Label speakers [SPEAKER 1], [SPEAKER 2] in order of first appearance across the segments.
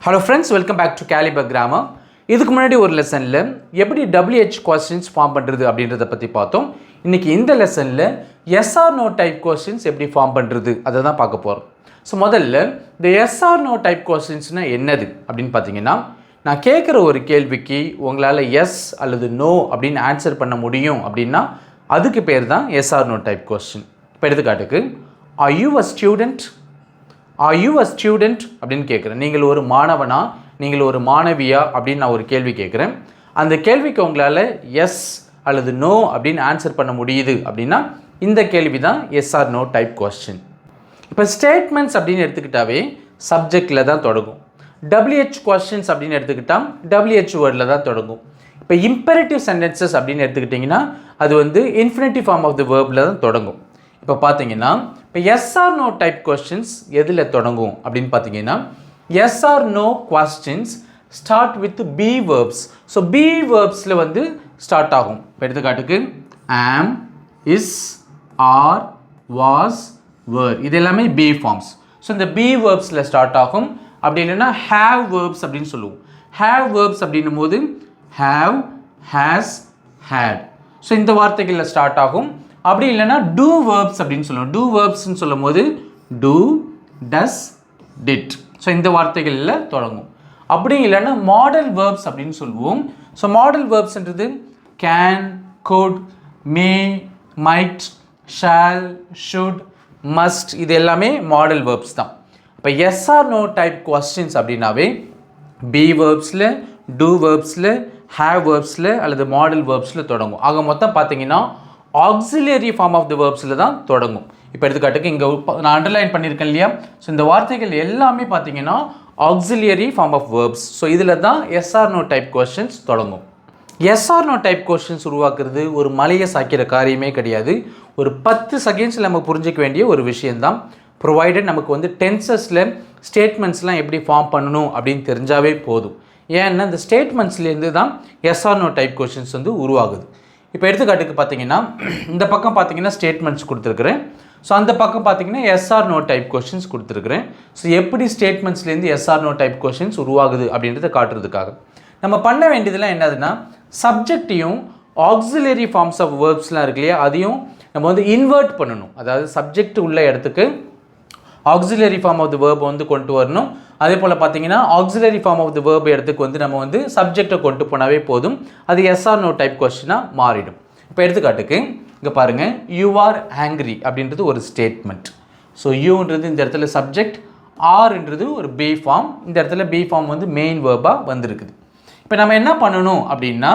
[SPEAKER 1] Hello friends, welcome back to Caliber Grammar. இதுக்கு முன்னாடி ஒரு லெசனில் எப்படி WH questions ஃபார்ம் பண்ணுறது அப்படின்றத பற்றி பார்த்தோம். இன்றைக்கி இந்த லெசனில் yes or no type questions எப்படி ஃபார்ம் பண்ணுறது அதை தான் பார்க்க போகிறோம். ஸோ முதல்ல இந்த எஸ் ஆர் நோ டைப் கொஸ்டின்ஸ்னால் என்னது அப்படின்னு பார்த்தீங்கன்னா, நான் கேட்குற ஒரு கேள்விக்கு உங்களால் எஸ் அல்லது நோ அப்படின்னு ஆன்சர் பண்ண முடியும் அப்படின்னா அதுக்கு பேர் தான் yes or no type question. இப்போ எடுத்துக்காட்டுக்கு, ஆர் யூ அ ஸ்டூடெண்ட் அப்படின்னு கேட்குறேன். நீங்கள் ஒரு மாணவனா, நீங்கள் ஒரு மாணவியா அப்படின்னு நான் ஒரு கேள்வி கேட்குறேன். அந்த கேள்விக்கு உங்களால் எஸ் அல்லது நோ அப்படின்னு ஆன்சர் பண்ண முடியுது அப்படின்னா இந்த கேள்வி தான் yes or no type question. இப்போ ஸ்டேட்மெண்ட்ஸ் அப்படின்னு எடுத்துக்கிட்டாவே சப்ஜெக்டில் தான் தொடங்கும். WH கொஸ்டின்ஸ் அப்படின்னு எடுத்துக்கிட்டால் WH வேர்டில் தான் தொடங்கும். இப்போ இம்பெரேட்டிவ் சென்டென்சஸ் அப்படின்னு எடுத்துக்கிட்டிங்கன்னா அது வந்து இன்ஃபினிட்டிவ் ஃபார்ம் ஆஃப் த வேர்பில் தான் தொடங்கும். இப்போ பார்த்தீங்கன்னா, இப்போ yes or no type questions எதில் தொடங்கும் அப்படின்னு பார்த்தீங்கன்னா, yes or no questions start with be verbs. So be வேர்ப்ஸில் வந்து ஸ்டார்ட் ஆகும். இப்போ எடுத்துக்காட்டுக்கு ஆம், இஸ், ஆர், வாஸ், வேர், இது எல்லாமே பி ஃபார்ம்ஸ். ஸோ இந்த பி வேர்ப்ஸில் ஸ்டார்ட் ஆகும். அப்படி இல்லைன்னா ஹேவ் வேர்ப்ஸ் அப்படின்னு சொல்லுவோம். ஹேவ் வேர்ப்ஸ் அப்படின்னும் போது ஹேவ், ஹேஸ், ஹேட், ஸோ இந்த வார்த்தைகளில் ஸ்டார்ட் ஆகும். அப்படி இல்லைன்னா டூ வேர்ப்ஸ் அப்படின்னு சொல்லுவோம். டூ வேர்ப்ஸ்ன்னு சொல்லும் போது டூ, டஸ், டிட், ஸோ இந்த வார்த்தைகளில் தொடங்கும். அப்படி இல்லைன்னா மாடல் வேர்ப்ஸ் அப்படின்னு சொல்லுவோம். ஸோ மாடல் வேர்ப்ஸ்ன்றது can, could, may, might, shall, should, must, இது எல்லாமே மாடல் வேர்ப்ஸ் தான். இப்போ yes or no type questions அப்படின்னாவே பி வேர்ப்ஸில், டூ வேர்ப்ஸில், ஹேவ் வேர்ப்ஸில் அல்லது மாடல் வேர்ப்ஸில் தொடங்கும். ஆக மொத்தம் பார்த்தீங்கன்னா ஆக்சிலியரி ஃபார்ம் ஆஃப் த வேர்ப்ஸில் தான் தொடங்கும். இப்போ எடுத்துக்காட்டுக்கு இங்கே நான் அண்டர்லைன் பண்ணியிருக்கேன் இல்லையா, ஸோ இந்த வார்த்தைகள் எல்லாமே பார்த்தீங்கன்னா auxiliary form of verbs. So இதில் தான் yes or no type questions தொடங்கும். Yes or no type questions உருவாக்குறது ஒரு மலையை சாய்க்கிற காரியமே கிடையாது. ஒரு 10 செகண்ட்ஸில் நம்ம புரிஞ்சிக்க வேண்டிய ஒரு விஷயந்தான். ப்ரொவைடட் நமக்கு வந்து டென்சஸில் ஸ்டேட்மெண்ட்ஸ்லாம் எப்படி ஃபார்ம் பண்ணணும் அப்படின்னு தெரிஞ்சாவே போதும். ஏன்னா இந்த ஸ்டேட்மெண்ட்ஸ்லேருந்து தான் yes or no type questions வந்து உருவாகுது. இப்போ எடுத்துக்காட்டுக்கு பார்த்தீங்கன்னா, இந்த பக்கம் பார்த்தீங்கன்னா ஸ்டேட்மெண்ட்ஸ் கொடுத்துருக்குறேன். ஸோ அந்த பக்கம் பார்த்தீங்கன்னா yes or no type questions கொடுத்துருக்குறேன். ஸோ எப்படி ஸ்டேட்மெண்ட்ஸ்லேருந்து yes or no type questions உருவாகுது அப்படின்றத காட்டுறதுக்காக நம்ம பண்ண வேண்டியதெல்லாம் என்னதுன்னா, சப்ஜெக்டையும் ஆக்சிலரி ஃபார்ம்ஸ் ஆஃப் வேர்ப்ஸ்லாம் இருக்கு இல்லையா, அதையும் நம்ம வந்து இன்வெர்ட் பண்ணணும். அதாவது சப்ஜெக்ட் உள்ள இடத்துக்கு ஆக்சிலரி ஃபார்ம் ஆஃப் த வேர்பை வந்து கொண்டு வரணும். அதே போல் பார்த்தீங்கன்னா auxiliary form of the verb இடத்துக்கு வந்து நம்ம வந்து சப்ஜெக்டை கொண்டு போனாவே போதும், அது எஸ் ஆர் நோ டைப் கொஸ்டினாக மாறிடும். இப்போ எடுத்துக்காட்டுக்கு இங்கே பாருங்கள், யூ ஆர் ஆங்க்ரி அப்படின்றது ஒரு ஸ்டேட்மெண்ட். ஸோ யூன்றது இந்த இடத்துல சப்ஜெக்ட், ஆர்ன்றது ஒரு பி ஃபார்ம், இந்த இடத்துல பி ஃபார்ம் வந்து மெயின் வேர்பாக வந்திருக்குது. இப்போ நம்ம என்ன பண்ணணும் அப்படின்னா,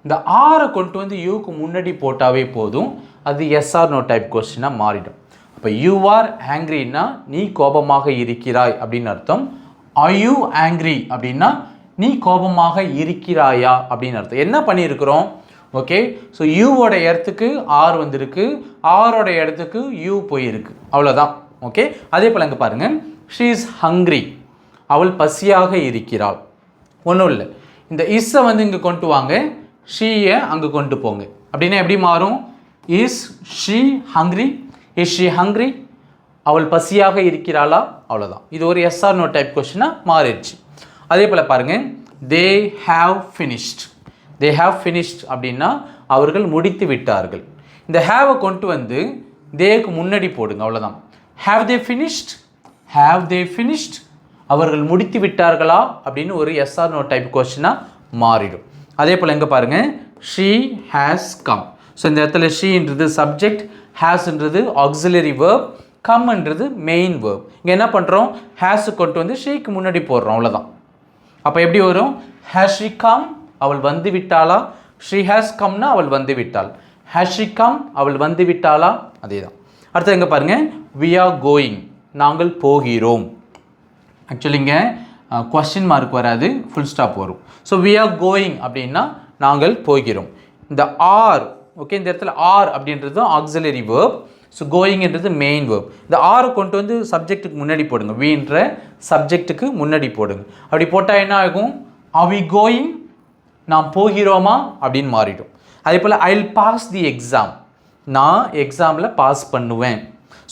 [SPEAKER 1] இந்த ஆரை கொண்டு வந்து யூக்கு முன்னாடி போட்டாவே போதும், அது எஸ் ஆர் நோ டைப் கொஸ்டினாக மாறிடும். இப்போ யூ ஆர் ஆங்க்ரின்னா நீ கோபமாக இருக்கிறாய் அப்படின்னு அர்த்தம். ஆர் யூ ஆங்க்ரி அப்படின்னா நீ கோபமாக இருக்கிறாயா அப்படின்னு அர்த்தம். என்ன பண்ணியிருக்கிறோம்? ஓகே, ஸோ யூவோட இடத்துக்கு ஆர் வந்திருக்கு, ஆரோட இடத்துக்கு யூ போயிருக்கு, அவ்வளோதான். ஓகே, அதே போல் அங்கே பாருங்கள், ஷீ இஸ் ஹங்க்ரி, அவள் பசியாக இருக்கிறாள். ஒன்றும் இல்லை, இந்த இஸ்ஸை வந்து இங்கே கொண்டு வாங்க, ஷீயை அங்கே கொண்டு போங்க. அப்படின்னா எப்படி மாறும்? Is she hungry, is she hungry, அவள் பசியாக இருக்கிறாளா, அவ்வளோதான். இது ஒரு எஸ் ஆர் நோ டைப் கொஸ்டினாக மாறிடுச்சு. அதே போல் பாருங்கள், they have finished. They have finished அப்படின்னா அவர்கள் முடித்து விட்டார்கள். இந்த ஹேவை கொண்டு வந்து தேக்கு முன்னாடி போடுங்க, அவ்வளோதான். Have they finished, have they finished, அவர்கள் முடித்து விட்டார்களா அப்படின்னு ஒரு எஸ் ஆர் நோ டைப் கொஸ்டினாக மாறிடும். அதே போல் எங்கே பாருங்கள், ஷீ ஹேஸ் கம். ஸோ இந்த இடத்துல ஷீன்றது சப்ஜெக்ட், ஹேஸ்ன்றது ஆக்சிலரி வேர்ப், கம்ன்றது மெயின் வேர்ப். இங்கே என்ன பண்ணுறோம், ஹேஸு கொண்டு வந்து ஷீக்கு முன்னாடி போடுறோம், அவ்வளோதான். அப்போ எப்படி வரும்? ஹேஸ் ஷீ கம், அவள் வந்து விட்டாளா. ஷீ ஹேஸ் கம்னா அவள் வந்து விட்டாள். ஹேஸ் ஷீ கம், அவள் வந்து விட்டாளா, அதே தான். அடுத்து எங்கே பாருங்கள், வி ஆர் கோயிங், நாங்கள் போகிறோம். ஆக்சுவலி இங்கே கொஸ்டின் மார்க் வராது, ஃபுல் ஸ்டாப் வரும். ஸோ வி ஆர் கோயிங் அப்படின்னா நாங்கள் போகிறோம். இந்த ஆர், ஓகே, இந்த இடத்துல ஆர் அப்படின்றது ஆக்சிலரி வேர்ப், ஸோ கோயிங்ன்றது மெயின் வேர்ப். இந்த ஆரை கொண்டு வந்து சப்ஜெக்ட்டுக்கு முன்னாடி போடுங்க, வீன்ற சப்ஜெக்ட்டுக்கு முன்னாடி போடுங்க. அப்படி போட்டால் என்ன ஆகும்? ஆர் வி கோயிங், நாம் போகிறோமா அப்படின்னு மாறிடும். அதே போல் I will pass the exam, நான் எக்ஸாமில் பாஸ் பண்ணுவேன்.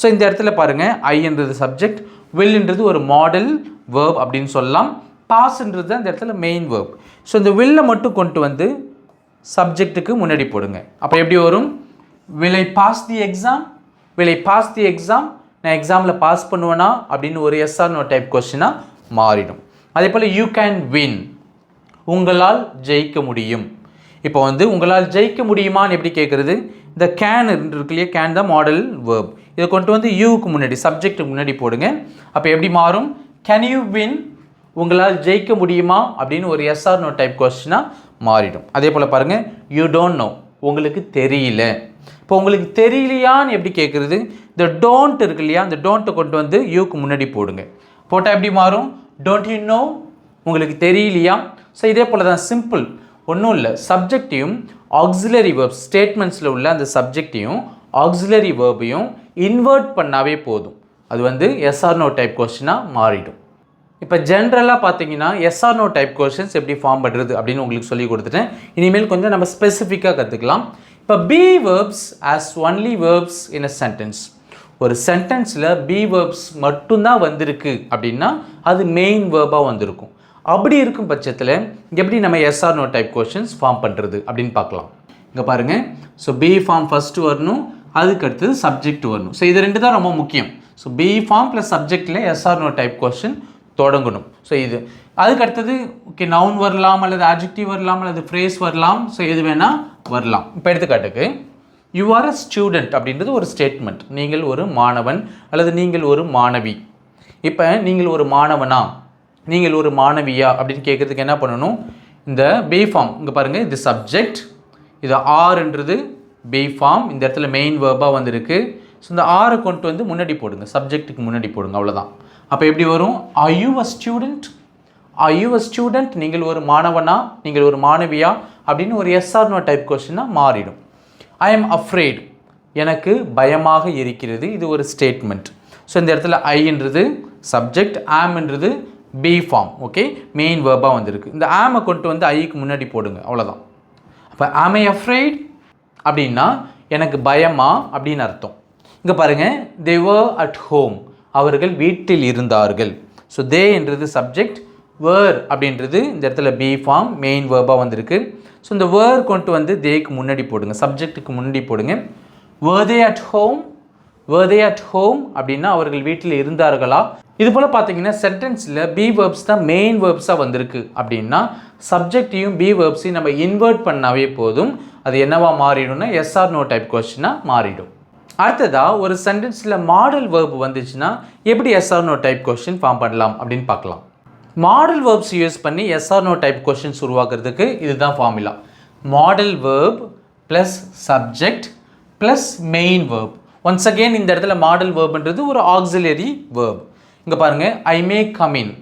[SPEAKER 1] ஸோ இந்த இடத்துல பாருங்கள், ஐன்றது சப்ஜெக்ட், வில்ன்றது ஒரு மாடல் வேர்ப் அப்படின்னு சொல்லலாம். பாஸ்ன்றது தான் இந்த இடத்துல மெயின் வேர்ப். ஸோ இந்த வில்லை மட்டும் கொண்டு வந்து சப்ஜெக்ட்டுக்கு முன்னாடி போடுங்க. அப்போ எப்படி வரும்? will I pass the exam? will I pass the exam? நான் எக்ஸாமில் பாஸ் பண்ணுவேனா அப்படின்னு ஒரு எஸ் ஆர் நோ டைப் கொஸ்டினாக மாறிடும். அதே போல் யூ கேன் வின், உங்களால் ஜெயிக்க முடியும். இப்போ வந்து உங்களால் ஜெயிக்க முடியுமான்னு எப்படி கேட்குறது? இந்த கேன் இருக்கு இல்லையா, கேன் தான் மாடல் வேர்ப். இதை கொண்டு வந்து யூக்கு முன்னாடி சப்ஜெக்ட்டுக்கு முன்னாடி போடுங்க. அப்போ எப்படி மாறும்? கேன் யூ வின், உங்களால் ஜெயிக்க முடியுமா அப்படின்னு ஒரு எஸ் ஆர் நோ டைப் கொஸ்டினாக மாறிடும். அதே போல் பாருங்கள், யூ டோன்ட் நோ, உங்களுக்கு தெரியல. இப்போ உங்களுக்கு தெரியலையான்னு எப்படி கேட்குறது? இந்த டோன்ட் இருக்கு இல்லையா, அந்த டோன்ட்டை கொண்டு வந்து யூக்கு முன்னாடி போடுங்க. போட்டால் எப்படி மாறும்? டோன்ட் யூ நோ, உங்களுக்கு தெரியலையா. ஸோ இதே போல் தான், சிம்பிள், ஒன்றும் இல்லை. சப்ஜெக்டையும் ஆக்சிலரி வேர்ப்ஸ் ஸ்டேட்மெண்ட்ஸில் உள்ள அந்த சப்ஜெக்டையும் ஆக்சிலரி வேர்பையும் இன்வெர்ட் பண்ணாவே போதும், அது வந்து எஸ்ஆர் நோ டைப் கொஸ்டினாக மாறிடும். இப்போ ஜென்ரலாக பார்த்தீங்கன்னா எஸ்ஆர் நோ டைப் கொஸ்டின்ஸ் எப்படி ஃபார்ம் பண்ணுறது அப்படின்னு உங்களுக்கு சொல்லி கொடுத்துட்டேன். இனிமேல் கொஞ்சம் நம்ம ஸ்பெசிஃபிக்காக கற்றுக்கலாம். இப்போ B verbs as only verbs இன் அ சென்டென்ஸ், ஒரு சென்டென்ஸில் பி வேர்ப்ஸ் மட்டும்தான் வந்திருக்கு அப்படின்னா அது மெயின் வேர்பாக வந்திருக்கும். அப்படி இருக்கும் பட்சத்தில் எப்படி நம்ம yes or no type questions form பண்ணுறது அப்படின்னு பார்க்கலாம். இங்கே பாருங்கள், ஸோ பி ஃபார்ம் ஃபஸ்ட்டு வரணும், அதுக்கு அடுத்தது சப்ஜெக்ட் வரணும். ஸோ இது ரெண்டு தான் ரொம்ப முக்கியம். ஸோ பி ஃபார்ம் ப்ளஸ் சப்ஜெக்டில் எஸ்ஆர் நோ டைப் கொஸ்டின் தொடங்கணும். ஸோ இது அதுக்கு அடுத்தது ஓகே, நவுன் வரலாம், அல்லது ஆட்ஜெக்டிவ் வரலாம், அல்லது ஃப்ரேஸ் வரலாம். ஸோ எது வேணால் வரலாம். இப்போ எடுத்துக்காட்டுக்கு யூ ஆர் அ ஸ்டூடெண்ட் அப்படின்றது ஒரு ஸ்டேட்மெண்ட். நீங்கள் ஒரு மாணவன் அல்லது நீங்கள் ஒரு மாணவி. இப்போ நீங்கள் ஒரு மாணவனா, நீங்கள் ஒரு மாணவியா அப்படின்னு கேட்குறதுக்கு என்ன பண்ணணும்? இந்த பி ஃபார்ம் இங்கே பாருங்கள், இது சப்ஜெக்ட், இது ஆர்ன்றது பி ஃபார்ம், இந்த இடத்துல மெயின் வேர்பாக வந்திருக்கு. ஸோ இந்த ஆரை கொண்டு வந்து முன்னாடி போடுங்க, சப்ஜெக்ட்டுக்கு முன்னாடி போடுங்க, அவ்வளோதான். அப்போ எப்படி வரும்? Are you a student, are you a student, நீங்கள் ஒரு மாணவனா, நீங்கள் ஒரு மாணவியா அப்படின்னு ஒரு எஸ்ஆர் நோ டைப் கொஸ்டினாக மாறிடும். ஐ எம் அஃப்ரேட், எனக்கு பயமாக இருக்கிறது, இது ஒரு ஸ்டேட்மெண்ட். ஸோ இந்த இடத்துல ஐன்றது சப்ஜெக்ட், ஆம்ன்றது பி ஃபார்ம், ஓகே, மெயின் வேர்பாக வந்திருக்கு. இந்த ஆமை கொண்டு வந்து ஐக்கு முன்னாடி போடுங்க, அவ்வளோதான். அப்போ ஆம் ஐ அஃப்ரேட் அப்படின்னா எனக்கு பயமா அப்படின்னு அர்த்தம். இங்கே பாருங்கள், தே வர் அட் ஹோம், அவர்கள் வீட்டில் இருந்தார்கள். ஸோ தே என்றது சப்ஜெக்ட், வேர் அப்படின்றது இந்த இடத்துல பி ஃபார்ம், மெயின் வேர்பாக வந்திருக்கு. ஸோ இந்த வேர் கொண்டு வந்து தேக்கு முன்னாடி போடுங்க, சப்ஜெக்ட்டுக்கு முன்னாடி போடுங்க. Were they at home, were they at home அப்படின்னா அவர்கள் வீட்டில் இருந்தார்களா. இது போல் பார்த்தீங்கன்னா சென்டென்ஸில் பி வேர்ப்ஸ் தான் மெயின் வேர்ப்ஸாக வந்திருக்கு அப்படின்னா சப்ஜெக்டையும் பி வேர்ப்ஸையும் நம்ம இன்வெர்ட் பண்ணாவே போதும், அது என்னவா மாறிடும்னா எஸ்ஆர் நோ டைப் கொஸ்டினாக மாறிடும். அடுத்ததாக ஒரு சென்டென்ஸில் மாடல் வேர்ப் வந்துச்சுன்னா எப்படி yes or no type question form பண்ணலாம் அப்படின்னு பார்க்கலாம். மாடல் வேர்ப்ஸ் யூஸ் பண்ணி எஸ்ஆர் நோ டைப் கொஸ்டின்ஸ் உருவாக்குறதுக்கு இதுதான் formula. Modal verb plus subject plus main verb. Once again இந்த இடத்துல மாடல் வேர்ப்ன்றது ஒரு ஆக்சிலரி வேர்ப். இங்கே பாருங்கள், ஐ மே கம் இன்,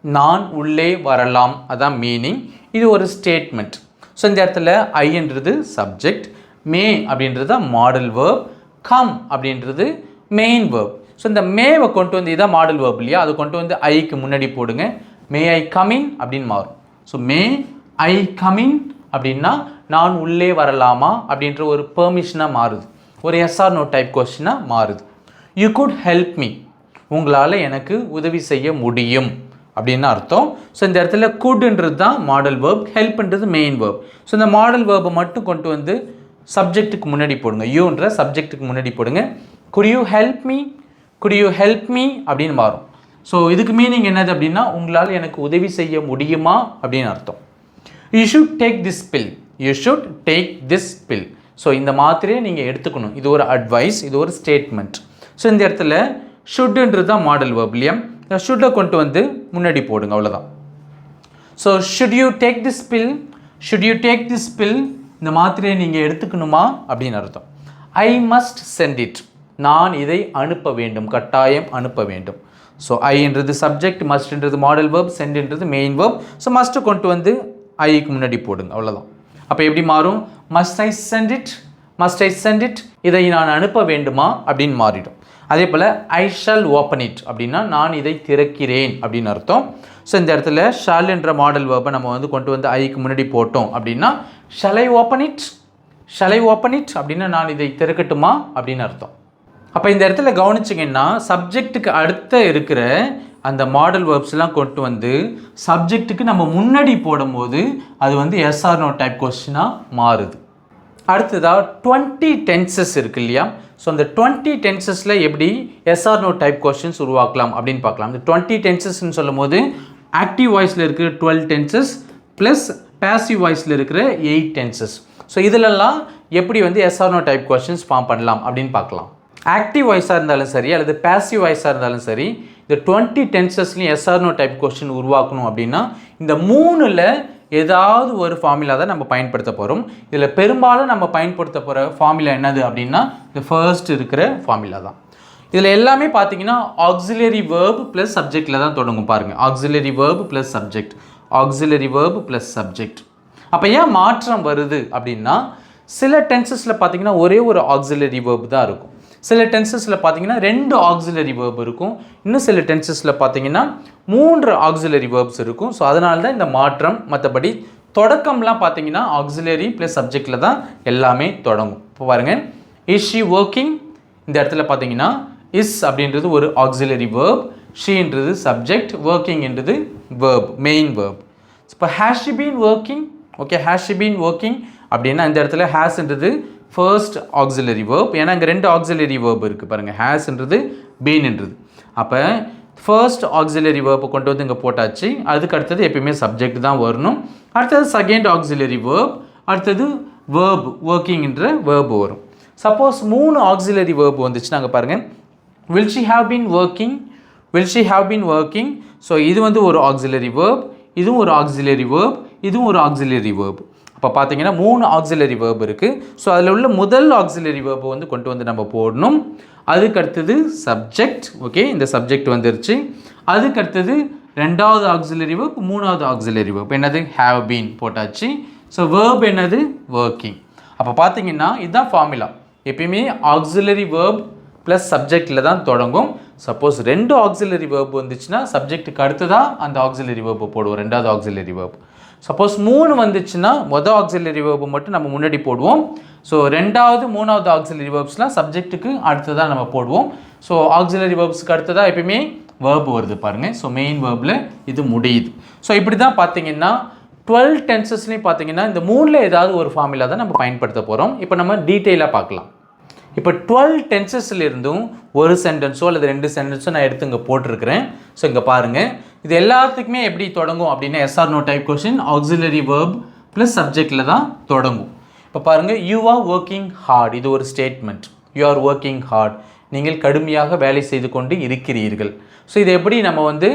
[SPEAKER 1] நான் உள்ளே வரலாம், அதான் மீனிங். இது ஒரு ஸ்டேட்மெண்ட். ஸோ இந்த இடத்துல ஐன்றது சப்ஜெக்ட், மே அப்படின்றது மாடல் வேர்ப், கம் அப்படின்றது மெயின் வேர்ப். ஸோ இந்த மேவை கொண்டு வந்து இதான் மாடல் வேர்ப் இல்லையா, அதை கொண்டு வந்து ஐக்கு முன்னாடி போடுங்க, மே ஐ கமின் அப்படின்னு மாறும். ஸோ மே ஐ கமின் அப்படின்னா நான் உள்ளே வரலாமா அப்படின்ற ஒரு பெர்மிஷனாக மாறுது, ஒரு எஸ்ஆர் நோ டைப் கொஸ்டினாக மாறுது. யூ குட் ஹெல்ப் மீ, உங்களால் எனக்கு உதவி செய்ய முடியும் அப்படின்னு அர்த்தம். ஸோ இந்த இடத்துல குட்ன்றது தான் மாடல் வேர்ப், ஹெல்ப்ன்றது மெயின் வேர்ப். ஸோ இந்த மாடல் வேர்பை மட்டும் கொண்டு வந்து சப்ஜெக்ட்டுக்கு முன்னாடி போடுங்க, யூன்ற சப்ஜெக்ட்டுக்கு முன்னாடி போடுங்க. Good you help me, good you help me அப்படின்னு மாறும். ஸோ இதுக்கு மீனிங் என்னது அப்படின்னா உங்களால் எனக்கு உதவி செய்ய முடியுமா அப்படின்னு அர்த்தம். You should take this bill, you should take this bill. So இந்த மாத்திரையை நீங்கள் எடுத்துக்கணும், இது ஒரு அட்வைஸ், இது ஒரு ஸ்டேட்மெண்ட். ஸோ இந்த இடத்துல ஷுட்ன்றது தான் மாடல் வேர்ப் இல்லையா, ஷுட்டை கொண்டு வந்து முன்னாடி போடுங்க, அவ்வளோதான். So should you take this bill, should you take this bill, இந்த மாத்திரையை நீங்கள் எடுத்துக்கணுமா அப்படின்னு அர்த்தம். ஐ மஸ்ட் சென்ட் இட், நான் இதை அனுப்ப வேண்டும், கட்டாயம் அனுப்ப வேண்டும். ஸோ ஐன்றது சப்ஜெக்ட், மஸ்ட்ன்றது மாடல் வேர்ப், சென்ட்ன்றது மெயின் வேர்ப். ஸோ மஸ்ட்டை கொண்டு வந்து ஐக்கு முன்னாடி போடுங்க, அவ்வளோதான். அப்போ எப்படி மாறும்? Must I send it, must I send it, இதை நான் அனுப்ப வேண்டுமா அப்படின்னு மாறிடும். அதே போல் ஐ ஷால் ஓப்பன் இட் அப்படின்னா நான் இதை திறக்கிறேன் அப்படின்னு அர்த்தம். ஸோ இந்த இடத்துல ஷால் என்ற மாடல் வேர்பை நம்ம வந்து கொண்டு வந்து ஐக்கு முன்னாடி போட்டோம் அப்படின்னா shall I open it, shall I open it அப்படின்னா நான் இதை திறக்கட்டுமா அப்படின்னு அர்த்தம். அப்போ இந்த இடத்துல கவனிச்சிங்கன்னா சப்ஜெக்ட்டுக்கு அடுத்த இருக்கிற அந்த மாடல் வேர்ப்ஸ்லாம் கொண்டு வந்து சப்ஜெக்ட்டுக்கு நம்ம முன்னாடி போடும்போது அது வந்து எஸ் ஆர் நோ டைப் கொஸ்டினாக மாறுது. அடுத்ததாக 20 டென்சஸ் இருக்கு இல்லையா? ஸோ அந்த 20 டென்சஸில் எப்படி yes or no type questions உருவாக்கலாம் அப்படின்னு பார்க்கலாம். இந்த 20 டென்சஸ்ன்னு சொல்லும் போது ஆக்டிவ் வாய்ஸில் இருக்கிற 12 டென்சஸ் ப்ளஸ் பேசிவ் வாய்ஸில் இருக்கிற 8 டென்சஸ். ஸோ இதிலெல்லாம் எப்படி வந்து yes or no type questions form பண்ணலாம் அப்படின்னு பார்க்கலாம். ஆக்டிவ் வாய்ஸாக இருந்தாலும் சரி அல்லது பேசிவ் வாய்ஸாக இருந்தாலும் சரி, இந்த 20 டென்சஸ்லையும் yes or no type question உருவாக்கணும் அப்படின்னா இந்த 3ல் ஏதாவது ஒரு ஃபார்முலா தான் நம்ம பயன்படுத்த போகிறோம். இதில் பெரும்பாலும் நம்ம பயன்படுத்த போகிற ஃபார்முலா என்னது அப்படின்னா இந்த ஃபர்ஸ்ட் இருக்கிற ஃபார்முலா தான். இதில் எல்லாமே பார்த்தீங்கன்னா ஆக்சிலரி வேர்ப் ப்ளஸ் சப்ஜெக்டில் தான் தொடங்கும். பாருங்கள், auxiliary verb plus subject, auxiliary verb plus subject. அப்போ ஏன் மாற்றம் வருது அப்படின்னா சில டென்சஸில் பார்த்தீங்கன்னா ஒரே ஒரு ஆக்சிலரி வேர்ப் தான் இருக்கும். சில டென்சஸில் பார்த்தீங்கன்னா 2 ஆக்சிலரி வேர்ப் இருக்கும். இன்னும் சில டென்சஸில் பார்த்தீங்கன்னா 3 ஆக்சிலரி வேர்ப்ஸ் இருக்கும். ஸோ அதனால தான் இந்த மாற்றம். மற்றபடி தொடக்கம்லாம் பார்த்தீங்கன்னா ஆக்சிலரி ப்ளஸ் சப்ஜெக்டில் தான் எல்லாமே தொடங்கும். இப்போ பாருங்கள், இஸ் ஷி ஒர்க்கிங், இந்த இடத்துல பார்த்தீங்கன்னா இஸ் அப்படின்றது ஒரு ஆக்சிலரி வேர்ப், ஷீன்றது சப்ஜெக்ட், ஒர்க்கிங்ன்றது வேர்ப், மெயின் வேர்ப். இப்போ has she been working, okay, has she been working அப்படின்னா இந்த இடத்துல ஹேஸ்ன்றது ஃபர்ஸ்ட் ஆக்சிலரி வேர்ப். ஏன்னா இங்கே 2 ஆக்சிலரி வேர்ப் இருக்குது பாருங்கள், ஹேஸ்ன்றது பீன்ன்றது. அப்போ ஃபர்ஸ்ட் ஆக்சிலரி வேர்ப்பை கொண்டு வந்து இங்கே போட்டாச்சு. அதுக்கு அடுத்தது எப்பயுமே சப்ஜெக்ட் தான் வரணும். அடுத்தது செகண்ட் ஆக்சிலரி வேர்ப், அடுத்தது வேர்ப், ஒர்க்கிங்ன்ற வேர்ப் வரும். சப்போஸ் 3 ஆக்சிலரி வேர்ப் வந்துச்சுன்னா அங்கே பாருங்கள், will she have been working, will she have been working. So இது வந்து ஒரு ஆக்சிலரி வேர்ப், இதுவும் ஒரு ஆக்சிலரி வேர்ப், இதுவும் ஒரு ஆக்சிலரி வேர்ப். இப்போ பார்த்தீங்கன்னா 3 ஆக்சிலரி வேர்ப் இருக்குது. ஸோ அதில் உள்ள முதல் ஆக்சிலரி வேர்ப்பை வந்து கொண்டு வந்து நம்ம போடணும். அதுக்கு அடுத்தது சப்ஜெக்ட், ஓகே, இந்த சப்ஜெக்ட் வந்துருச்சு. அதுக்கு அடுத்தது 2வது ஆக்சிலரி வேர்ப், 3வது ஆக்சிலரி வேர்ப் என்னது, ஹேவ் பீன் போட்டாச்சு. ஸோ வேர்ப் என்னது, ஒர்க்கிங். அப்போ பார்த்தீங்கன்னா இதுதான் ஃபார்முலா. எப்பயுமே ஆக்சிலரி வேர்ப் ப்ளஸ் சப்ஜெக்டில் தான் தொடங்கும். சப்போஸ் 2 ஆக்சிலரி வேர்ப் வந்துச்சுன்னா சப்ஜெக்ட்டுக்கு அடுத்ததாக அந்த ஆக்சிலரி வேர்ப்பை போடுவோம், 2வது ஆக்சிலரி வேர்ப். சப்போஸ் 3 வந்துச்சுன்னா மொதல் ஆக்சிலரி வேர்பை மட்டும் நம்ம முன்னாடி போடுவோம். ஸோ 2வது 3வது ஆக்சிலரி வேர்ப்ஸ்லாம் சப்ஜெக்ட்டுக்கு அடுத்ததாக நம்ம போடுவோம். ஸோ ஆக்சிலரி வேர்ப்ஸ்க்கு அடுத்ததாக எப்பயுமே வேர்ப் வருது பாருங்கள். ஸோ மெயின் வேர்பில் இது முடியுது. ஸோ இப்படி தான் பார்த்தீங்கன்னா 12 டென்சஸ்லையும் பார்த்தீங்கன்னா இந்த 3ல் ஏதாவது ஒரு ஃபார்முலா தான் நம்ம பயன்படுத்த போகிறோம். இப்போ நம்ம டீட்டெயிலாக பார்க்கலாம். இப்போ 12 டென்சஸ்ல இருந்தும் ஒரு சென்டென்ஸோ அல்லது 2 சென்டென்ஸோ நான் எடுத்து இங்கே போட்டிருக்கிறேன். ஸோ இங்கே பாருங்கள், இது எல்லாத்துக்குமே எப்படி தொடங்கும் அப்படின்னா yes or no type question auxiliary verb plus சப்ஜெக்டில் தான் தொடங்கும். இப்போ பாருங்கள், யூ ஆர் ஒர்க்கிங் ஹார்ட், இது ஒரு statement. You are working hard, நீங்கள் கடுமையாக வேலை செய்து கொண்டு இருக்கிறீர்கள். ஸோ இது எப்படி நம்ம வந்து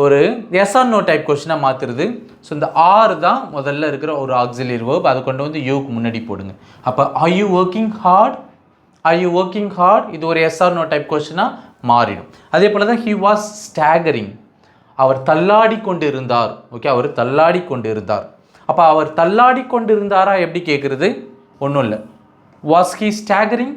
[SPEAKER 1] ஒரு எஸ் ஆர் நோ டைப் கொஸ்டினாக மாற்றுறது. ஸோ இந்த ஆர் தான் முதல்ல இருக்கிற ஒரு ஆக்சிலரி வேர்ப், அதை கொண்டு வந்து யூக்கு முன்னாடி போடுங்க. அப்போ are you working hard, are you working hard, இது ஒரு எஸ் ஆர் நோ டைப் கொஸ்டினாக மாறிடும். அதே போல் தான் ஹி வாஸ் ஸ்டாகரிங், அவர் தள்ளாடி கொண்டு இருந்தார். ஓகே, அவர் தள்ளாடி கொண்டு இருந்தார். அப்போ அவர் தள்ளாடி கொண்டு இருந்தாரா எப்படி கேட்குறது, ஒன்றும் இல்லை. Was he staggering,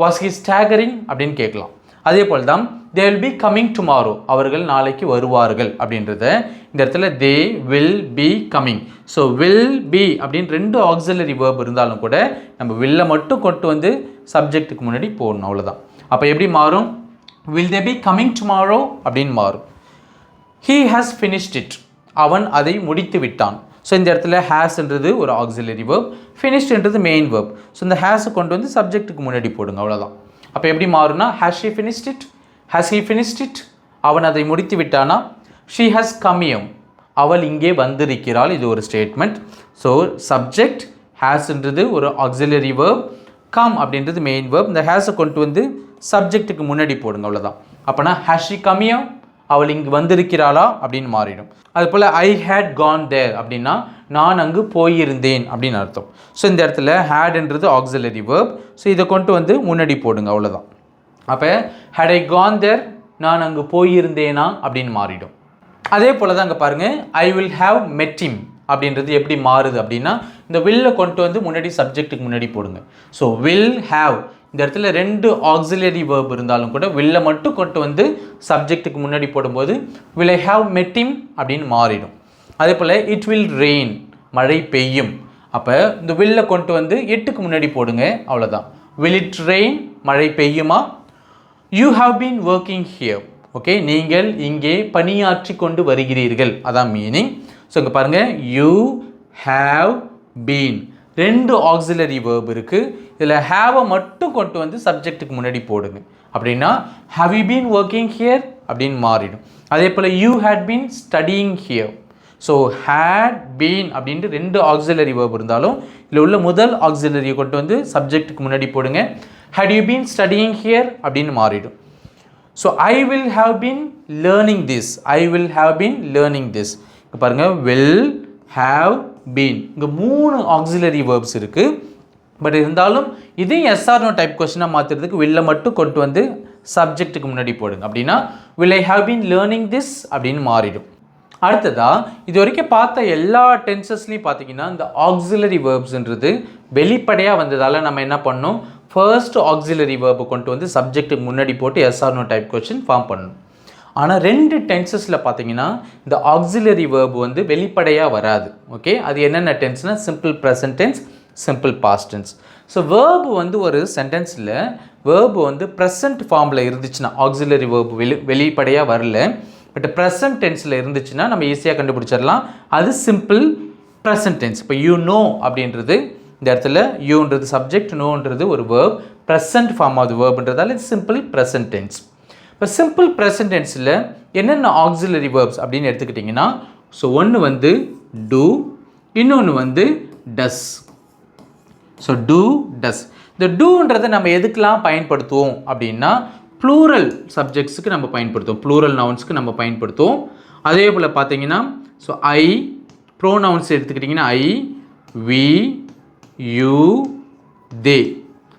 [SPEAKER 1] was he staggering அப்படின்னு கேட்கலாம். அதே போல் தான் they will be coming tomorrow, அவர்கள் நாளைக்கு வருவார்கள் அப்படின்றத இந்த இடத்துல they will be coming. So will be அப்படின்னு 2 ஆக்சிலரி வேர்ப் இருந்தாலும் கூட நம்ம வில்லை மட்டும் கொண்டு வந்து சப்ஜெக்ட்டுக்கு முன்னாடி போடணும், அவ்வளோதான். அப்போ எப்படி மாறும், will they be coming tomorrow அப்படின்னு மாறும். ஹீ ஹாஸ் ஃபினிஷ்ட் இட், அவன் அதை முடித்து விட்டான். ஸோ இந்த இடத்துல ஹேஸ்ன்றது ஒரு ஆக்சிலரி வேர்ப், ஃபினிஷ்ட்ன்றது மெயின் வேர்ப். ஸோ இந்த ஹேஸை கொண்டு வந்து சப்ஜெக்ட்டுக்கு முன்னாடி போடுங்க, அவ்வளோதான். அப்போ எப்படி மாறும்னா has she finished it, has he finished it, அவன் அதை முடித்து விட்டானா. ஷீ ஹாஸ் கமியம், அவள் இங்கே வந்திருக்கிறாள், இது ஒரு ஸ்டேட்மெண்ட். ஸோ சப்ஜெக்ட் ஹேஸ்ன்றது ஒரு ஆக்சிலரி வேர்ப், கம் அப்படின்றது மெயின் வேர்ப். இந்த ஹேஸை கொண்டு வந்து சப்ஜெக்ட்டுக்கு முன்னாடி போடுங்க, அவ்வளோதான். அப்போனா ஹேஸ் ஷி கமியம், அவள் இங்கு வந்திருக்கிறாளா அப்படின்னு மாறிடும். அதுபோல் ஐ ஹேட் கான் தேர் அப்படின்னா நான் அங்கு போயிருந்தேன் அப்படின்னு அர்த்தம். ஸோ இந்த இடத்துல ஹேட்ன்றது ஆக்சிலரி வேர்ப். ஸோ இதை கொண்டு வந்து முன்னாடி போடுங்க, அவ்வளோதான். அப்போ ஹேட் ஐ கான் தேர், நான் அங்கு போயிருந்தேனா அப்படின்னு மாறிடும். அதே போல் தான் அங்கே பாருங்கள், ஐ வில் ஹாவ் மெட் ஹிம் அப்படின்றது எப்படி மாறுது அப்படின்னா இந்த வில்லை கொண்டு வந்து முன்னாடி சப்ஜெக்ட்டுக்கு முன்னாடி போடுங்க. ஸோ வில் ஹாவ், இந்த இடத்துல 2 ஆக்சிலரி வேர்ப் இருந்தாலும் கூட வில்லை மட்டும் கொண்டு வந்து சப்ஜெக்ட்டுக்கு முன்னாடி போடும்போது வில் ஐ ஹாவ் மெட் ஹிம் அப்படின்னு மாறிடும். அதே போல் இட் வில் ரெயின், மழை பெய்யும். அப்போ இந்த வில்லை கொண்டு வந்து இட்டுக்கு முன்னாடி போடுங்க, அவ்வளோதான். வில் இட் ரெயின், மழை பெய்யுமா. You have been working here, okay, நீங்கள் இங்கே பணியாற்றி கொண்டு வருகிறீர்கள், அதான் மீனிங். ஸோ இங்கே பாருங்கள், யூ ஹாவ் பீன், ரெண்டு ஆக்சிலரி வேர்ப் இருக்குது. இதில் ஹாவை மட்டும் கொண்டு வந்து சப்ஜெக்ட்டுக்கு முன்னாடி போடுங்க. அப்படின்னா have you been working here அப்படின்னு மாறிடும். அதே போல் you had been studying here. So had been அப்படின்ட்டு ரெண்டு ஆக்சிலரி வேர்ப் இருந்தாலும் இதில் உள்ள முதல் ஆக்சிலரியை கொண்டு வந்து சப்ஜெக்ட்டுக்கு முன்னாடி போடுங்க. Had you been studying here அப்படின்னு மாறிடும். So I will have been learning this, I will have been learning this. இப்போ பாருங்கள், வில் ஹாவ் பீன், இங்கே 3 ஆக்சிலரி வேர்ப்ஸ் இருக்குது. பட் இருந்தாலும் இதையும் எஸ்ஆர்னோ டைப் கொஸ்டினாக மாற்றுறதுக்கு வில்லை மட்டும் கொண்டு வந்து சப்ஜெக்ட்டுக்கு முன்னாடி போடுங்க. அப்படின்னா will I have been learning this அப்படின்னு மாறிடும். அடுத்ததாக இது வரைக்கும் பார்த்த எல்லா டென்சஸ்லையும் பார்த்தீங்கன்னா இந்த ஆக்சிலரி வேர்ப்ஸ்ன்றது வெளிப்படையாக வந்ததால் நம்ம என்ன பண்ணோம், ஃபர்ஸ்ட் ஆக்சிலரி வேர்பை கொண்டு வந்து சப்ஜெக்ட்டுக்கு முன்னாடி போட்டு எஸ்ஆர்னோ டைப் கொஸ்டின் ஃபார்ம் பண்ணணும். ஆனால் 2 டென்சஸில் பார்த்தீங்கன்னா இந்த ஆக்சிலரி வேர்பு வந்து வெளிப்படையாக வராது. ஓகே, அது என்னென்ன டென்ஸ்னால் simple present tense, simple past tense. So verb வந்து ஒரு சென்டென்ஸில் வேர்பு வந்து ப்ரெசன்ட் ஃபார்மில் இருந்துச்சுன்னா ஆக்சிலரி வேர்பு வெளிப்படையாக வரல, பட் ப்ரெசன்ட் டென்ஸில் இருந்துச்சுன்னா நம்ம ஈஸியாக கண்டுபிடிச்சிடலாம், அது சிம்பிள் ப்ரெசன்ட் டென்ஸ். இப்போ யூ நோ அப்படின்றது இந்த இடத்துல யூன்றது சப்ஜெக்ட், நோன்றது ஒரு வேர்ப், ப்ரெசன்ட் ஃபார்ம் ஆஃப் வேர்ப்ன்றதால இது சிம்பிள் ப்ரெசன்ட் டென்ஸ். இப்போ சிம்பிள் ப்ரெசன்ட் டென்ஸில் என்னென்ன ஆக்சிலரி வேர்ப்ஸ் அப்படின்னு எடுத்துக்கிட்டிங்கன்னா, ஸோ ஒன்று வந்து டூ, இன்னொன்று வந்து டஸ். ஸோ டூ டஸ். இந்த டூன்றதை நம்ம எதுக்கெலாம் பயன்படுத்துவோம் அப்படின்னா ப்ளூரல் சப்ஜெக்ட்ஸுக்கு நம்ம பயன்படுத்துவோம், ப்ளூரல் நவுன்ஸ்க்கு நம்ம பயன்படுத்துவோம். அதே போல் பார்த்தீங்கன்னா ஸோ ஐ ப்ரோனவுன்ஸ் எடுத்துக்கிட்டிங்கன்னா ஐ, வி, யூ, தே.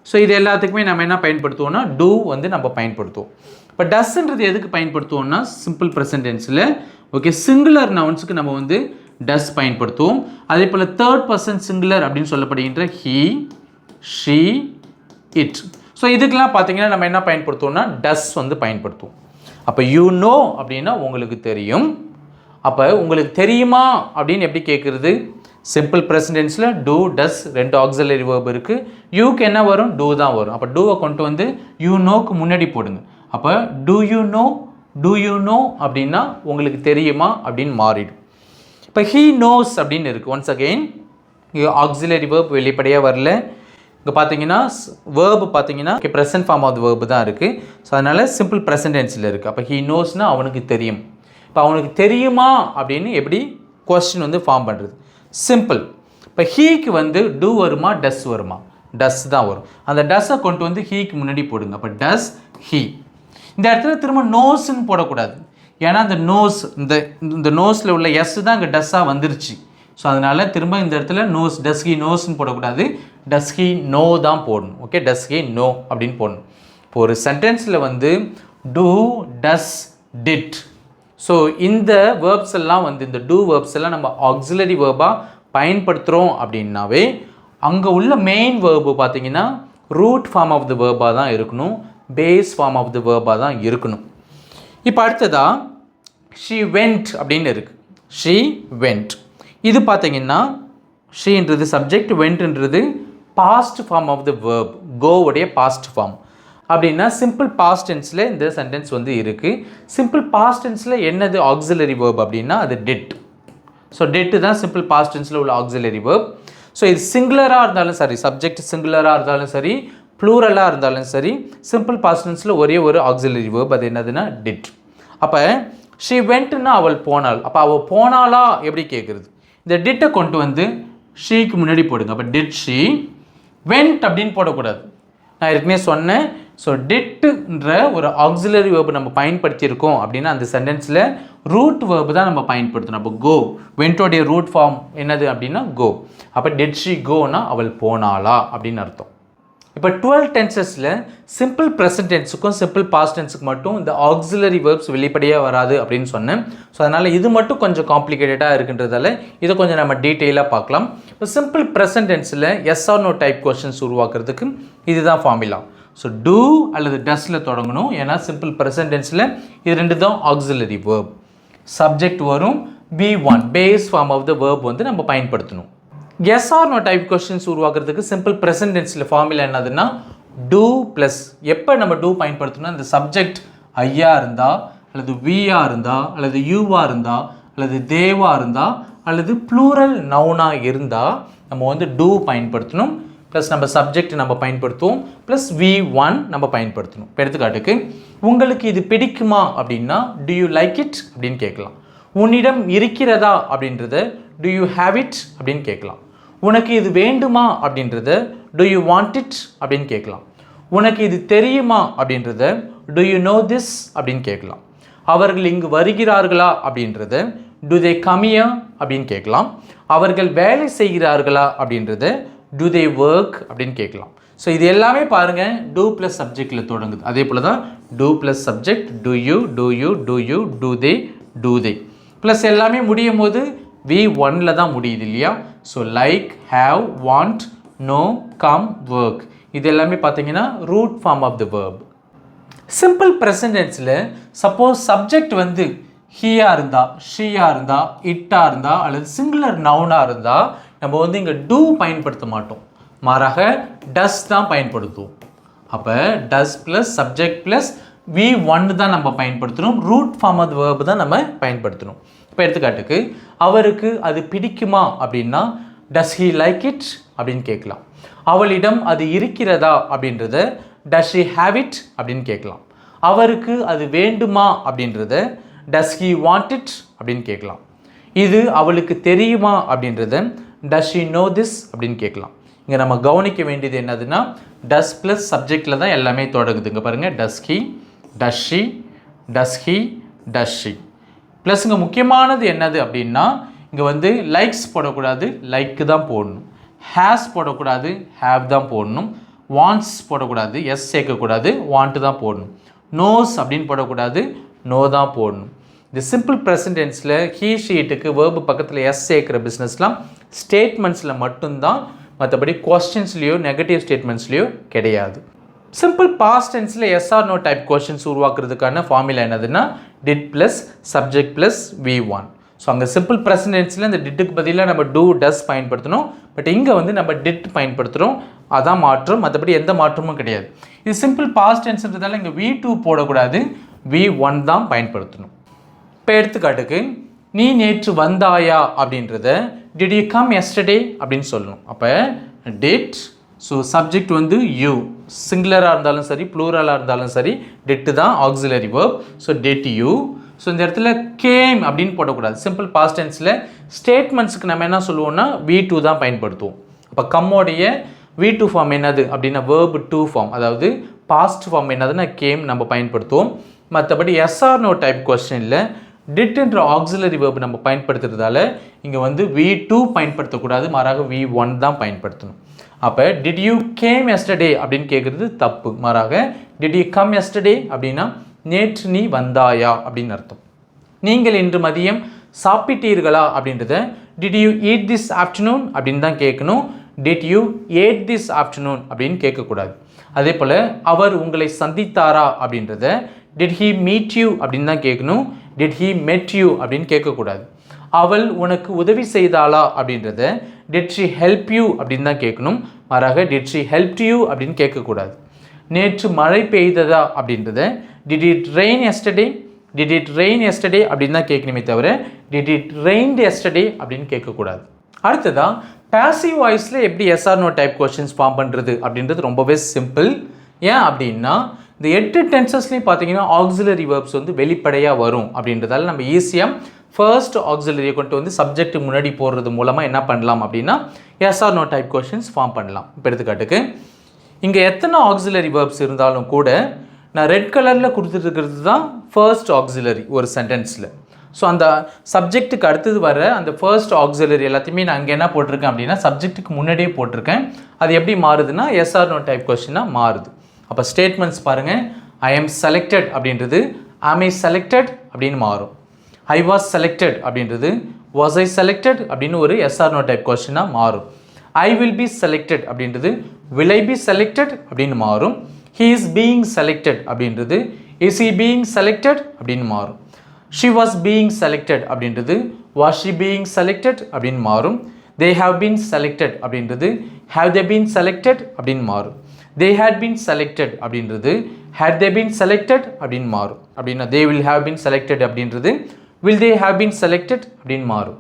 [SPEAKER 1] ஸோ இது எல்லாத்துக்குமே நம்ம என்ன பயன்படுத்துவோம்னா டூ வந்து நம்ம பயன்படுத்துவோம். இப்போ டஸ்ன்றது எதுக்கு பயன்படுத்துவோம்னா சிம்பிள் ப்ரெசன்ட் டென்ஸில் ஓகே சிங்குலர் நவுன்ஸுக்கு நம்ம வந்து டஸ் பயன்படுத்துவோம். அதே போல் தேர்ட் பர்சன் சிங்குலர் அப்படின்னு சொல்லப்படுகின்ற ஹீ, ஷீ, இட். ஸோ இதுக்கெல்லாம் பார்த்தீங்கன்னா நம்ம என்ன பயன்படுத்துவோம்னா டஸ் வந்து பயன்படுத்துவோம். அப்போ யூ நோ அப்படின்னா உங்களுக்கு தெரியும். அப்போ உங்களுக்கு தெரியுமா அப்படின்னு எப்படி கேட்குறது, சிம்பிள் ப்ரெசன்ட் டென்ஸில் டூ டஸ் ரெண்டு ஆக்சிலரி வேர்ப் இருக்குது. யூக்கு என்ன வரும், டூ தான் வரும். அப்போ டூவை கொண்டு வந்து யூ நோக்கு முன்னாடி போடுங்க. அப்போ do you know, do you know அப்படின்னா உங்களுக்கு தெரியுமா அப்படின்னு மாறிடும். இப்போ ஹீ நோஸ் அப்படின்னு இருக்குது. ஒன்ஸ் அகெயின் ஆக்சிலரி வேர்ப் வெளிப்படையாக வரல. இங்கே பார்த்தீங்கன்னா வேர்பு பார்த்தீங்கன்னா ப்ரெசன்ட் ஃபார்ம் ஆஃப் வேர்பு தான் இருக்குது. ஸோ அதனால் சிம்பிள் ப்ரெசன்ட் டென்ஸில் இருக்குது. அப்போ ஹீ நோஸ்னால் அவனுக்கு தெரியும். இப்போ அவனுக்கு தெரியுமா அப்படின்னு எப்படி கொஸ்டின் வந்து ஃபார்ம் பண்ணுறது, சிம்பிள். இப்போ ஹீக்கு வந்து டூ வருமா டஸ் வருமா, டஸ் தான் வரும். அந்த டஸ்ஸை கொண்டு வந்து ஹீக்கு முன்னாடி போடுங்க. அப்போ டஸ் ஹீ. இந்த இடத்துல திரும்ப நோஸ்ன்னு போடக்கூடாது, ஏன்னா இந்த நோஸ் இந்த நோஸில் உள்ள எஸ் தான் இங்கே டஸ்ஸாக வந்துருச்சு. ஸோ அதனால் திரும்ப இந்த இடத்துல நோஸ் டஸ் ஹீ நோஸ்ன்னு போடக்கூடாது, டஸ் ஹீ நோ தான் போடணும். ஓகே, டஸ் ஹீ நோ அப்படின்னு போடணும். இப்போ ஒரு சென்டென்ஸில் வந்து டூ டஸ் டிட். ஸோ இந்த வேர்ப்ஸ் எல்லாம் வந்து இந்த டூ வேர்ப்ஸ் எல்லாம் நம்ம ஆக்சிலரி வேர்பாக பயன்படுத்துகிறோம் அப்படின்னாவே அங்கே உள்ள மெயின் வேர்பு பார்த்தீங்கன்னா ரூட் ஃபார்ம் ஆஃப் த வேர்பாக தான் இருக்கணும், பேஸ் ஃபார்ம் ஆஃப் த வேர்பாக தான் இருக்கணும். இப்போ அடுத்ததாக ஷீ வெண்ட் அப்படின்னு இருக்குது. ஷீ வெண்ட் இது பார்த்தீங்கன்னா ஷீன்றது சப்ஜெக்ட், வெண்ட்ன்றது past form of the verb, கோவுடைய பாஸ்ட் ஃபார்ம். அப்படின்னா சிம்பிள் பாஸ்ட் டென்ஸில் இந்த சென்டென்ஸ் வந்து இருக்குது. சிம்பிள் பாஸ்ட் டென்ஸில் என்னது ஆக்சிலரி வேர்ப் அப்படின்னா அது டிட். ஸோ டிட்டு தான் சிம்பிள் பாஸ்ட் டென்ஸில் உள்ள ஆக்சிலரி வேர்ப். ஸோ இது சிங்குலராக இருந்தாலும் சரி, சப்ஜெக்ட் சிங்குலராக இருந்தாலும் சரி, ப்ளூரலாக இருந்தாலும் சரி, சிம்பிள் பாஸ்ட் டென்ஸில் ஒரே ஒரு ஆக்சிலரி வேர்ப், அது என்னதுன்னா டிட். அப்போ ஷீ வெண்ட்னா அவள் போனாள். அப்போ அவள் போனாளா எப்படி கேட்குறது, இந்த டிட்டை கொண்டு வந்து ஷீக்கு முன்னாடி போடுங்க. அப்போ டிட் ஷீ வெண்ட் அப்படின்னு போடக்கூடாது. நான் ஏற்கனவே சொன்னேன். ஸோ டிட்டுன்ற ஒரு ஆக்சிலரி வேர்பு நம்ம பயன்படுத்தியிருக்கோம் அப்படின்னா அந்த சென்டென்ஸில் ரூட் வேர்பு தான் நம்ம பயன்படுத்தணும். அப்போ கோ, வெண்டோடைய ரூட் ஃபார்ம் என்னது அப்படின்னா கோ. அப்போ டிட் ஷீ கோனா அவள் போனாளா அப்படின்னு அர்த்தம். இப்போ 12 டென்சஸில் சிம்பிள் ப்ரெசன்ட் டென்ஸுக்கும் சிம்பிள் பாஸ்ட் டென்ஸுக்கு மட்டும் இந்த ஆக்சிலரி வேர்ப்ஸ் வெளிப்படையாக வராது அப்படின்னு சொன்னேன். ஸோ அதனால் இது மட்டும் கொஞ்சம் காம்ப்ளிகேட்டடாக இருக்குன்றதால இதை கொஞ்சம் நம்ம டீட்டெயிலாக பார்க்கலாம். இப்போ சிம்பிள் ப்ரெசன்ட் டென்ஸில் yes or no type questions உருவாக்குறதுக்கு இதுதான் ஃபார்முலா. ஸோ டூ அல்லது டஸ்ஸில் தொடங்கணும், ஏன்னா சிம்பிள் ப்ரெசன்ட் டென்ஸில் இது ரெண்டு தான் ஆக்சிலரி வேர்ப். சப்ஜெக்ட் வரும், B1 base form of the verb வந்து நம்ம பயன்படுத்தணும். Yes or no type questions உருவாக்குறதுக்கு சிம்பிள் ப்ரெசன்ட் டென்ஸில் ஃபார்முலா என்னதுன்னா டூ ப்ளஸ் எப்போ நம்ம டூ பயன்படுத்தணும், இந்த சப்ஜெக்ட் ஐயா இருந்தால் அல்லது வியாக இருந்தால் அல்லது யூவாக இருந்தால் அல்லது தேவாக இருந்தால் அல்லது ப்ளூரல் நவுனாக இருந்தால் நம்ம வந்து டூ பயன்படுத்தணும், ப்ளஸ் நம்ம சப்ஜெக்ட் நம்ம பயன்படுத்துவோம், ப்ளஸ் V1 நம்ம பயன்படுத்தணும். இப்போ எடுத்துக்காட்டுக்கு உங்களுக்கு இது பிடிக்குமா அப்படின்னா do you like it அப்படின்னு கேட்கலாம். உன்னிடம் இருக்கிறதா அப்படின்றத do you have it அப்படின்னு கேட்கலாம். உனக்கு இது வேண்டுமா அப்படின்றத do you want it அப்படின்னு கேட்கலாம். உனக்கு இது தெரியுமா அப்படின்றத do you know this அப்படின்னு கேட்கலாம். அவர்கள் இங்கு வருகிறார்களா அப்படின்றத do they come here அப்படின்னு கேட்கலாம். அவர்கள் வேலை செய்கிறார்களா அப்படின்றத do they work அப்படின்னு கேட்கலாம். ஸோ இது எல்லாமே பாருங்கள் do ப்ளஸ் சப்ஜெக்டில் தொடங்குது. அதே போல் தான் do plus subject do you do they plus எல்லாமே முடியும் போது V1ல் தான் முடியுது இல்லையா. So like, have, want, know, come, work இது எல்லாமே பார்த்தீங்கன்னா root form of the verb. Simple present டென்ஸில் சப்போஸ் சப்ஜெக்ட் வந்து ஹீயாக இருந்தால், ஷீயாக இருந்தால், இட்டாக இருந்தால் அல்லது சிங்குலர் நவுனாக இருந்தால் நம்ம வந்து இங்கே டூ பயன்படுத்த மாட்டோம், மாறாக டஸ் தான் பயன்படுத்துவோம். அப்போ டஸ் ப்ளஸ் சப்ஜெக்ட் ப்ளஸ் V1 தான் நம்ம பயன்படுத்தணும், root form of the verb தான் நம்ம பயன்படுத்தணும். இப்போ எடுத்துக்காட்டுக்கு அவருக்கு அது பிடிக்குமா அப்படின்னா டஸ் ஹீ லைக் இட் அப்படின்னு கேட்கலாம். அவளிடம் அது இருக்கிறதா அப்படின்றத டஸ் ஹீ ஹேவ் இட் அப்படின்னு கேட்கலாம். அவருக்கு அது வேண்டுமா அப்படின்றத டஸ் ஹீ வாண்ட் இட் அப்படின்னு கேட்கலாம். இது அவளுக்கு தெரியுமா அப்படின்றத டஸ் ஷீ நோ திஸ் அப்படின்னு கேட்கலாம். இங்கே நம்ம கவனிக்க வேண்டியது என்னதுன்னா டஸ் ப்ளஸ் சப்ஜெக்டில் தான் எல்லாமே தொடங்குது. இங்கே பாருங்கள் does he, does she, does he, does she. Plus இங்கே முக்கியமானது என்னது அப்படின்னா இங்கே வந்து லைக்ஸ் போடக்கூடாது, லைக்கு தான் போடணும். ஹேஸ் போடக்கூடாது, ஹேவ் தான் போடணும். வாண்ட்ஸ் போடக்கூடாது, எஸ் சேர்க்கக்கூடாது, வாண்ட் தான் போடணும். நோஸ் அப்படின்னு போடக்கூடாது, நோ தான் போடணும். இந்த சிம்பிள் ப்ரெசன்ட் டென்ஸில் ஹீ ஷீட்டுக்கு வேர்பு பக்கத்தில் எஸ் சேர்க்குற பிஸ்னஸ்லாம் ஸ்டேட்மெண்ட்ஸில் மட்டும்தான், மற்றபடி கொஸ்டின்ஸ்லேயோ நெகட்டிவ் ஸ்டேட்மெண்ட்ஸ்லேயோ கிடையாது. சிம்பிள் பாஸ்ட் டென்ஸில் yes or no type questions உருவாக்குறதுக்கான ஃபார்முலா என்னதுன்னா did plus subject plus V1. So அங்கே சிம்பிள் ப்ரெசன்ட் டென்ஸில் இந்த டிட்டுக்கு பதிலாக நம்ம டூ டஸ் பயன்படுத்தணும், பட் இங்கே வந்து நம்ம டிட் பயன்படுத்துகிறோம், அதான் மாற்றம், மற்றபடி எந்த மாற்றமும் கிடையாது. இது சிம்பிள் பாஸ்ட் டென்ஸ்ன்றதால இங்கே V2 போடக்கூடாது, V1 தான் பயன்படுத்தணும். இப்போ எடுத்துக்காட்டுக்கு நீ நேற்று வந்தாயா அப்படின்றத டிட் யூ கம் எஸ்டர்டே அப்படின்னு சொல்லணும். அப்போ டிட், ஸோ சப்ஜெக்ட் வந்து யூ, சிங்குலராக இருந்தாலும் சரி ப்ளூரலாக இருந்தாலும் சரி டிட்டு தான் auxiliary verb. So did you. So இந்த இடத்துல கேம் அப்படின்னு போடக்கூடாது. சிம்பிள் பாஸ்ட் டென்ஸில் ஸ்டேட்மெண்ட்ஸுக்கு நம்ம என்ன சொல்லுவோம்னா V2 தான் பயன்படுத்துவோம். அப்போ கம்மோடைய V2 ஃபார்ம் என்னது அப்படின்னா வேர்ப் 2 ஃபார்ம், அதாவது பாஸ்ட் ஃபார்ம் என்னதுன்னா கேம் நம்ம பயன்படுத்துவோம். மற்றபடி எஸ்ஆர் நோ டைப் கொஸ்டினில் டிட்ன்ற ஆக்சிலரி வேர்ப் நம்ம பயன்படுத்துறதால இங்கே வந்து V2 பயன்படுத்தக்கூடாது, மாறாக V1 தான் பயன்படுத்தணும். அப்போ டிட் யூ கேம் எஸ்டர்டே அப்படின்னு கேட்குறது தப்பு, மாறாக டிட் யூ கம் எஸ்டர்டே அப்படின்னா நேற்று நீ வந்தாயா அப்படின்னு அர்த்தம். நீங்கள் இன்று மதியம் சாப்பிட்டீர்களா அப்படின்றத did you eat this afternoon அப்படின்னு தான் கேட்கணும், did you ate this afternoon அப்படின்னு கேட்கக்கூடாது. அதே போல் அவர் உங்களை சந்தித்தாரா அப்படின்றத டிட் ஹீ மீட் யூ அப்படின்னு தான் கேட்கணும், டிட் ஹீ மெட் யூ அப்படின்னு கேட்கக்கூடாது. அவள் உனக்கு உதவி செய்தாளா அப்படின்றத டிட் ஷி ஹெல்ப் யூ அப்படின்னு தான் கேட்கணும், மாறாக டிட் ஷி ஹெல்ப் யூ அப்படின்னு கேட்கக்கூடாது. நேற்று மழை பெய்ததா அப்படின்றத did it rain yesterday, did it rain yesterday அப்படின்னு தான் கேட்கணுமே தவிர டிட் இட் ரெயின்ட் எஸ்டர்டே அப்படின்னு கேட்கக்கூடாது. அடுத்ததான் பாசிவ் வாய்ஸில் எப்படி yes or no type questions form பண்ணுறது அப்படின்றது ரொம்பவே சிம்பிள். ஏன் அப்படின்னா இந்த 8 டென்சஸ்லையும் பார்த்தீங்கன்னா ஆக்சிலரி வேர்ப்ஸ் வந்து வெளிப்படையாக வரும் அப்படின்றதால நம்ம ஈஸியாக ஃபர்ஸ்ட் ஆக்சிலரியை கொண்டு வந்து சப்ஜெக்ட் முன்னாடி போடுறது மூலமாக என்ன பண்ணலாம் அப்படின்னா yes or no type questions form பண்ணலாம். இப்போ எடுத்துக்காட்டுக்கு இங்கே எத்தனை ஆக்சிலரி வேர்ப்ஸ் இருந்தாலும் கூட நான் ரெட் கலரில் கொடுத்துருக்கிறது தான் ஃபர்ஸ்ட் ஆக்சிலரி ஒரு சென்டென்ஸில். ஸோ அந்த சப்ஜெக்ட்டுக்கு அடுத்தது வர அந்த ஃபர்ஸ்ட் ஆக்சிலரி எல்லாத்தையுமே நான் அங்கே என்ன போட்டிருக்கேன் அப்படின்னா சப்ஜெக்ட்டுக்கு முன்னாடியே போட்டிருக்கேன். அது எப்படி மாறுதுன்னா எஸ்ஆர் நோ டைப் கொஸ்டினாக மாறுது. அப்போ ஸ்டேட்மெண்ட்ஸ் பாருங்கள், ஐ எம் செலக்டட் அப்படின்றது ஆம் ஐ செலக்டட் அப்படின்னு மாறும். ஐ வாஸ் செலக்டட் அப்படின்றது வாஸ் ஐ செலக்டட் அப்படின்னு ஒரு எஸ்ஆர் நோ டைப் கொஸ்டினாக மாறும். ஐ வில் பி செலக்டட் அப்படின்றது வில் ஐ பி செலக்டட் அப்படின்னு மாறும். ஹீ இஸ் பீயிங் செலக்டட் அப்படின்றது இஸ் ஹி பீயிங் செலக்டட் அப்படின்னு மாறும். ஷி வாஸ் பீயிங் செலக்டட் அப்படின்றது வாஸ் ஷி பீயிங் செலக்டட் அப்படின்னு மாறும். they have been selected அப்படின்றது have they been selected அப்படின்னு மாறும். they had been selected அப்படின்றது had they been selected அப்படின்னு மாறும். அப்படின்னா they will have been selected அப்படின்றது will they have been selected அப்படின்னு மாறும்.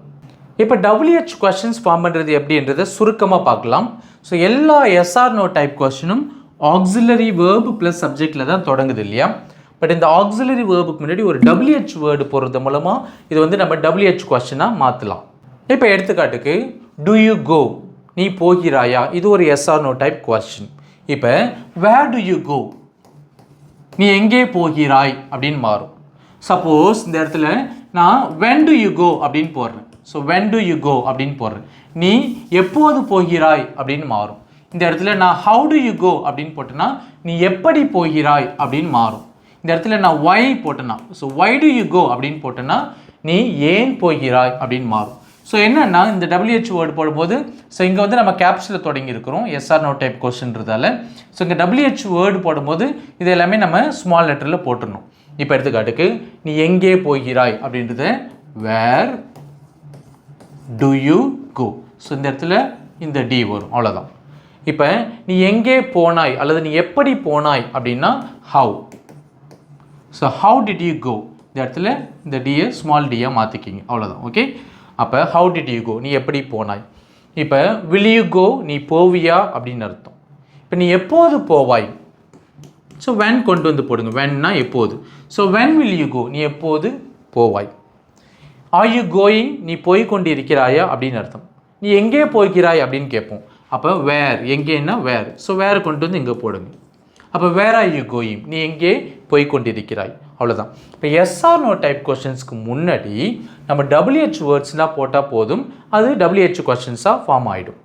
[SPEAKER 1] இப்போ WH questions ஃபார்ம் பண்ணுறது எப்படின்றத சுருக்கமாக பார்க்கலாம். ஸோ எல்லா எஸ்ஆர் நோ டைப் கொஸ்டினும் ஆக்சிலரி வேர்பு ப்ளஸ் சப்ஜெக்டில் தான் தொடங்குது இல்லையா? பட் இந்த ஆக்சிலரி வேர்புக்கு முன்னாடி ஒரு WH வேர்டு போடுறது மூலமாக இது வந்து நம்ம WH கொஸ்டினாக மாற்றலாம். இப்போ எடுத்துக்காட்டுக்கு do you go, நீ போகிறாயா, இது ஒரு எஸ்ஆர் நோ டைப் கொஸ்டின். இப்போ where do you go, நீ எங்கே போகிறாய் அப்படின்னு மாறும். சப்போஸ் இந்த இடத்துல நான் when do you go அப்படின்னு போடுறேன். So when do you go அப்படின்னு போடுறேன். நீ எப்போது போகிறாய் அப்படின்னு மாறும். இந்த இடத்துல நான் how do you go அப்படின்னு போட்டேன்னா நீ எப்படி போகிறாய் அப்படின்னு மாறும். இந்த இடத்துல நான் why போட்டேன்னா so why do you go அப்படின்னு போட்டேன்னா நீ ஏன் போகிறாய் அப்படின்னு மாறும். ஸோ என்னன்னா இந்த WH வேர்டு போடும்போது ஸோ இங்கே வந்து நம்ம கேப்ஸில் தொடங்கி இருக்கிறோம் எஸ்ஆர் நோ டைப் கொஸ்டின்றதால. ஸோ இங்கே WH வேர்டு போடும்போது இது எல்லாமே நம்ம ஸ்மால் லெட்டரில் போட்டுடணும். இப்போ எடுத்துக்காட்டுக்கு நீ எங்கே போகிறாய் அப்படின்றத வேர் டு யூ கோ. ஸோ இந்த இடத்துல இந்த டி வரும், அவ்வளோதான். இப்போ நீ எங்கே போனாய் அல்லது நீ எப்படி போனாய் அப்படின்னா how. So how did you go, இந்த இடத்துல இந்த டியை ஸ்மால் டியை மாற்றிக்கிங்க, அவ்வளோதான். ஓகே, அப்போ ஹவு டிட் யூ கோ, நீ எப்படி போனாய். இப்போ வில் யூ கோ, நீ போவியா அப்படின்னு அர்த்தம். இப்போ நீ எப்போது போவாய், ஸோ when கொண்டு வந்து போடுங்க, whenனா எப்போது. So when will you go, நீ எப்போது போவாய். are you going, நீ போய் கொண்டு இருக்கிறாயா அப்படின்னு அர்த்தம். நீ எங்கே போகிறாய் அப்படின்னு கேட்போம். அப்போ வேர், எங்கேன்னா வேர். ஸோ வேர் கொண்டு வந்து இங்கே போடுங்க. அப்போ வேர் ஆர் யூ கோயிங், நீ எங்கே போய் கொண்டிருக்கிறாய், அவ்வளோதான். இப்போ எஸ்ஆர் நோ டைப் கொஸ்டின்ஸ்க்கு முன்னாடி நம்ம WH வேர்ட்ஸ்லாம் போட்டால் போதும், அது WH கொஸ்டின்ஸாக ஃபார்ம் ஆகிடும்.